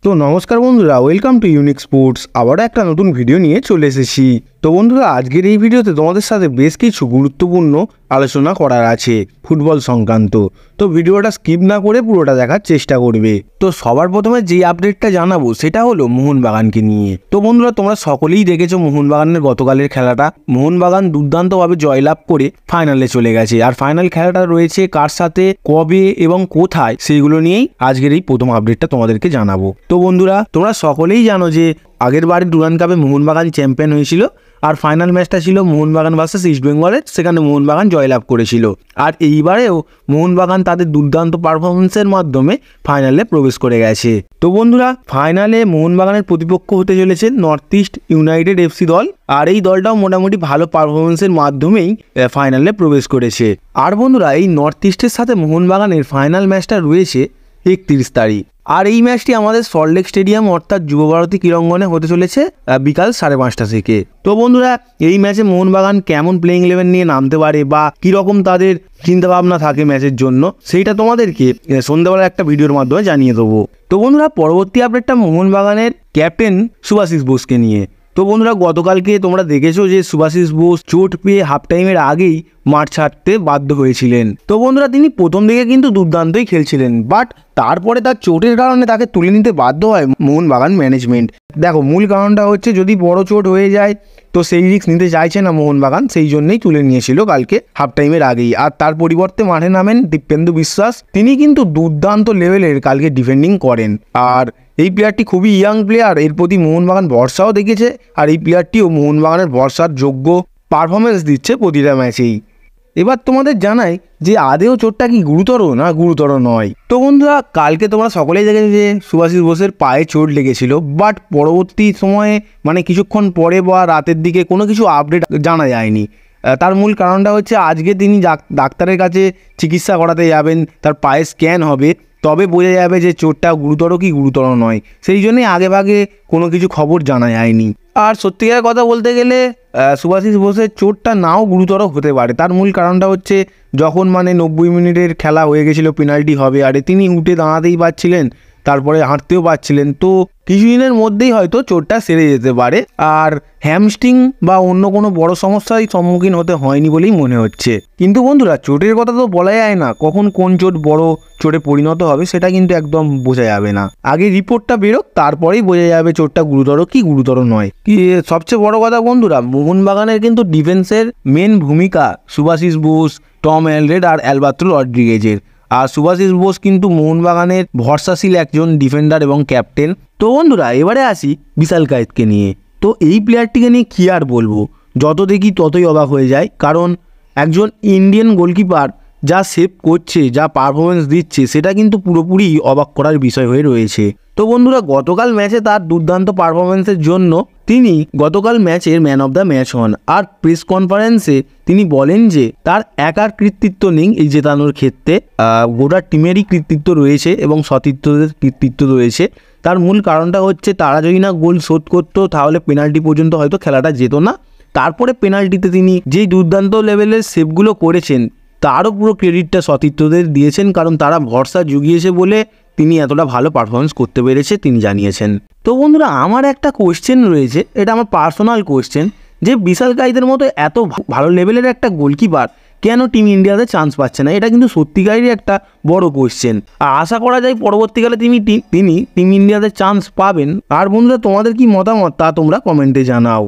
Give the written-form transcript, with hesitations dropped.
তো নমস্কার বন্ধুরা, ওয়েলকাম টু ইউনিক স্পোর্টস। আবার একটা নতুন ভিডিও নিয়ে চলে এসেছি। তো বন্ধুরা, আজকের এই ভিডিওতে তোমাদের সাথে বেশ কিছু গুরুত্বপূর্ণ আলোচনা করার আছে ফুটবল সংক্রান্ত। তো ভিডিওটা স্কিপ না করে পুরোটা দেখার চেষ্টা করবে। তো সবার প্রথমে যে আপডেটটা জানাবো সেটা হলো মোহনবাগানকে নিয়ে। তো বন্ধুরা, তোমরা সকলেই দেখেছো মোহনবাগানের গতকালের খেলাটা। মোহনবাগান দুর্দান্তভাবে জয়লাভ করে ফাইনালে চলে গেছে। আর ফাইনাল খেলাটা রয়েছে কার সাথে, কবে এবং কোথায়, সেইগুলো নিয়েই আজকের এই প্রথম আপডেটটা তোমাদেরকে জানাবো। তো বন্ধুরা, তোমরা সকলেই জানো যে আগের বারে ডুরান্ড কাপে মোহনবাগান চ্যাম্পিয়ন হয়েছিল। আর ফাইনাল ম্যাচটা ছিল মোহনবাগান ভার্সেস ইস্ট বেঙ্গলের। সেখানে মোহনবাগান জয়লাভ করেছিল। আর এইবারেও মোহনবাগান তাদের দুর্দান্ত পারফরমেন্সের মাধ্যমে ফাইনালে প্রবেশ করে গেছে। তো বন্ধুরা, ফাইনালে মোহনবাগানের প্রতিপক্ষ হতে চলেছে নর্থ ইস্ট ইউনাইটেড এফসি দল। আর এই দলটাও মোটামুটি ভালো পারফরমেন্সের মাধ্যমেই ফাইনালে প্রবেশ করেছে। আর বন্ধুরা, এই নর্থ ইস্টের সাথে মোহনবাগানের ফাইনাল ম্যাচটা রয়েছে 31 তারিখ। আর এই ম্যাচটি আমাদের সল্টলেক স্টেডিয়াম অর্থাৎ যুবভারতী ক্রীড়াঙ্গনে হতে চলেছে বিকাল 5:30 থেকে। তো বন্ধুরা, এই ম্যাচে মোহনবাগান কেমন প্লেইং 11 নিয়ে নামতে পারে বা কীরকম তাদের চিন্তাভাবনা থাকে ম্যাচের জন্য, সেইটা তোমাদেরকে সন্ধ্যাবেলা একটা ভিডিওর মাধ্যমে জানিয়ে দেবো। তো বন্ধুরা, পরবর্তী আপডেটটা মোহনবাগানের ক্যাপ্টেন সুভাশিস বোসকে নিয়ে। তো বন্ধুরা, গতকালকে তোমরা দেখেছো যে সুভাশিস বোস চোট পেয়ে হাফ টাইমের আগেই মাঠ ছাড়তে বাধ্য হয়েছিলেন। তো বন্ধুরা, তিনি প্রথম দিকে কিন্তু দুর্দান্তই খেলছিলেন, বাট তারপরে তার চোটের কারণে তাকে তুলে নিতে বাধ্য হয় মোহনবাগান ম্যানেজমেন্ট। দেখো, মূল কারণটা হচ্ছে যদি বড় চোট হয়ে যায় তো সেই রিস্ক নিতে চাইছে না মোহনবাগান, সেই জন্যই তুলে নিয়েছিল কালকে হাফ টাইমের আগেই। আর তার পরিবর্তে মাঠে নামেন দীপেন্দু বিশ্বাস। তিনি কিন্তু দুর্দান্ত লেভেলের কালকে ডিফেন্ডিং করেন। আর এই প্লেয়ারটি খুবই ইয়াং প্লেয়ার, এর প্রতি মোহনবাগান ভরসাও দেখেছে। আর এই প্লেয়ারটিও মোহনবাগানের ভরসার যোগ্য পারফরমেন্স দিচ্ছে প্রতিটা ম্যাচেই। এবার তোমাদের জানাই যে আদেও চোটটা কি গুরুতর না গুরুতর নয়। তো বন্ধুরা, কালকে তোমরা সকলেই দেখেছো যে সুভাশিস বোসের পায়ে চোট লেগেছিল, বাট পরবর্তী সময়ে মানে কিছুক্ষণ পরে বা রাতের দিকে কোনো কিছু আপডেট জানা যায়নি। তার মূল কারণটা হচ্ছে আজকে তিনি ডাক্তারের কাছে চিকিৎসা করাতে যাবেন, তার পায়ে স্ক্যান হবে, তবে বোঝা যাবে যে চোটটা গুরুতর কি গুরুতর নয়। সেই জন্যই আগেভাগে কোনো কিছু খবর জানা যায়নি। আর সত্যিকার কথা বলতে গেলে সুভাশিস বোসের চোটটা নাও গুরুতর হতে পারে। তার মূল কারণটা হচ্ছে যখন 90 মিনিটের খেলা হয়ে গেছিলো, পেনাল্টি হবে, আরে তিনি উঠে দাঁড়াতেই পারছিলেন, তারপরে হাঁটতেও পারছিলেন। তো কিছুদিনের মধ্যেই হয়তো চোটটা সেরে যেতে পারে। আর হ্যামস্ট্রিং বা অন্য কোনো বড় সমস্যার সম্মুখীন হতে হয়নি বলেই মনে হচ্ছে। কিন্তু বন্ধুরা, চোটের কথা তো বলা যায় না, কখন কোন চোট বড় চোটে পরিণত হবে সেটা কিন্তু একদম বোঝা যাবে না। আগে রিপোর্টটা বেরোক, তারপরেই বোঝা যাবে চোটটা গুরুতর কি গুরুতর নয়। কি সবচেয়ে বড় কথা বন্ধুরা, মোহনবাগানের কিন্তু ডিফেন্সের মেন ভূমিকা সুভাশিস বোস, টম অ্যালরেড আর অ্যালবার্তো রড্রিগেজের। আর সুভাশিস বোস কিন্তু মোহনবাগানের ভরসাশীল একজন ডিফেন্ডার এবং ক্যাপ্টেন। তো বন্ধুরা, এবারে আসি বিশাল কায়েতকে নিয়ে। তো এই প্লেয়ারটিকে নিয়ে কী আর বলবো, যত দেখি ততই অবাক হয়ে যায়। কারণ একজন ইন্ডিয়ান গোলকিপার যা সেভ করছে, যা পারফরমেন্স দিচ্ছে, সেটা কিন্তু পুরোপুরি অবাক করার বিষয় হয়ে রয়েছে। তো বন্ধুরা, গতকাল ম্যাচে তার দুর্দান্ত পারফরমেন্সের জন্য তিনি গতকাল ম্যাচের ম্যান অফ দ্য ম্যাচ হন। আর প্রেস কনফারেন্সে তিনি বলেন যে তার একার কৃতিত্ব নেই এই জেতানোর ক্ষেত্রে, গোটা টিমেরই কৃতিত্ব রয়েছে এবং সতীর্থদের কৃতিত্ব রয়েছে। তার মূল কারণটা হচ্ছে তারা যদি না গোল শোধ করতো তাহলে পেনাল্টি পর্যন্ত হয়তো খেলাটা যেত না। তারপরে পেনাল্টিতে তিনি যেই দুর্দান্ত লেভেলের সেভগুলো করেছেন তারও পুরো ক্রেডিটটা সতীর্থদের দিয়েছেন, কারণ তারা ভরসা জুগিয়েছে বলে তিনি এতটা ভালো পারফরমেন্স করতে পেরেছে, তিনি জানিয়েছেন। তো বন্ধুরা, আমার একটা কোয়েশ্চেন রয়েছে, এটা আমার পার্সোনাল কোয়েশ্চেন, যে বিশাল কায়েতের মতো এত ভালো লেভেলের একটা গোলকিপার কেন টিম ইন্ডিয়াতে চান্স পাচ্ছে না? এটা কিন্তু সত্যিকারেরই একটা বড় কোয়েশ্চেন। আর আশা করা যায় পরবর্তীকালে তিনি টিম ইন্ডিয়াতে চান্স পাবেন। আর বন্ধুরা, তোমাদের কি মতামত তা তোমরা কমেন্টে জানাও।